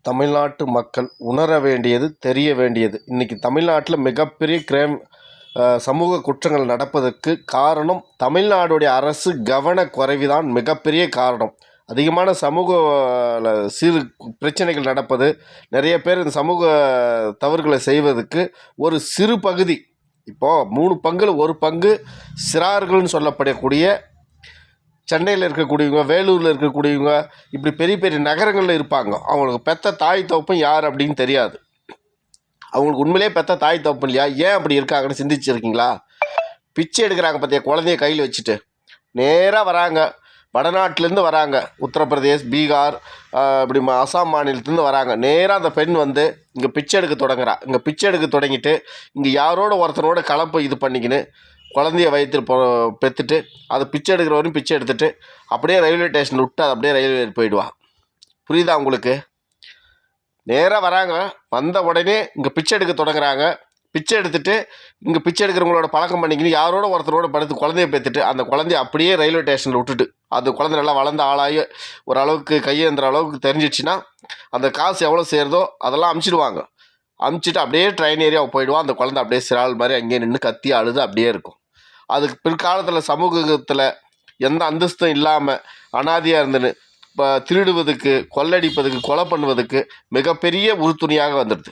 தமிழ்நாட்டு மக்கள் உணர வேண்டியது, தெரிய வேண்டியது. இன்றைக்கி தமிழ்நாட்டில் மிகப்பெரிய சமூக குற்றங்கள் நடப்பதற்கு காரணம் தமிழ்நாடுடைய அரசு கவனக்குறைவுதான் மிகப்பெரிய காரணம். அதிகமான சமூக சிறு பிரச்சனைகள் நடப்பது, நிறைய பேர் இந்த சமூக தவறுகளை செய்வதற்கு ஒரு சிறு பகுதி, இப்போது 3 பங்கில் 1 பங்கு சிறார்கள்னு சொல்லப்படக்கூடிய சென்னையில் இருக்கக்கூடியவங்க, வேலூரில் இருக்கக்கூடியவங்க, இப்படி பெரிய பெரிய நகரங்களில் இருப்பாங்க. அவங்களுக்கு பெற்ற தாய் தகப்பன் யார் அப்படின்னு தெரியாது. அவங்களுக்கு உண்மையிலே பெற்ற தாய் தகப்பன் இல்லையா? ஏன் அப்படி இருக்காங்கன்னு சிந்திச்சிருக்கீங்களா? பிச்சை எடுக்கிறாங்க பார்த்தியா, குழந்தைய கையில் வச்சுட்டு நேராக வராங்க, வடநாட்டிலேருந்து வராங்க, உத்தரப்பிரதேஷ், பீகார், இப்படி அசாம் மாநிலத்துலேருந்து வராங்க. நேராக அந்த பெண் வந்து இங்கே பிச்சை எடுக்க தொடங்குறா. இங்கே பிச்சை எடுக்க தொடங்கிட்டு இங்கே யாரோட ஒருத்தனோட கலப்பை இது பண்ணிக்கின்னு குழந்தைய வயிற்று பெற்றுட்டு அதை பிச்சை எடுக்கிறவரையும் பிச்சை எடுத்துகிட்டு அப்படியே ரயில்வே ஸ்டேஷனில் விட்டு அது அப்படியே ரயில்வே போயிடுவா. புரியுதா உங்களுக்கு? நேராக வராங்க, வந்த உடனே இங்கே பிச்சை எடுக்க தொடங்குறாங்க. பிச்சை எடுத்துகிட்டு இங்கே பிச்சை எடுக்கிறவங்களோட பழக்கம் பண்ணிக்கின்னு யாரோட ஒருத்தரோட படுத்து குழந்தைய பெற்றுட்டு அந்த குழந்தைய அப்படியே ரயில்வே ஸ்டேஷனில் விட்டுட்டு, அது குழந்தை நல்லா வளர்ந்த ஆளாகி ஓரளவுக்கு கையேந்திர அளவுக்கு தெரிஞ்சிடுச்சுன்னா அந்த காசு எவ்வளோ சேருதோ அதெல்லாம் அமுச்சிடுவாங்க. அமுச்சிட்டு அப்படியே ட்ரெயின் ஏரியா போயிடுவான். அந்த குழந்தை அப்படியே சிறாள் மாதிரி அங்கேயே நின்று கத்தி அழுது அப்படியே இருக்கும். அதுக்கு பிற்காலத்தில் சமூகத்தில் எந்த அந்தஸ்தும் இல்லாமல் அனாதையாக இருந்துன்னு இப்போ திருடுவதுக்கு, கொள்ளடிப்பதுக்கு, கொலை பண்ணுவதுக்கு மிகப்பெரிய உறுதுணையாக வந்துடுது.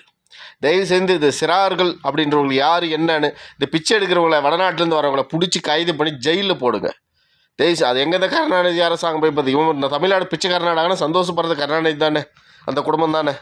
தயவுசெய்து இது சிறார்கள் அப்படின்றவங்க யார் என்னன்னு, இந்த பிச்சை எடுக்கிறவங்கள வடநாட்டிலேருந்து வரவங்கள பிடிச்சி கைது பண்ணி ஜெயிலில் போடுங்க. அது எங்கே கருணாநிதி அரசாங்கம் போய் பார்த்து இவன் தமிழ்நாடு பிச்சை கர்நாடகான்னு சந்தோஷப்படுறது கருணாநிதி தானே, அந்த குடும்பம் தானே.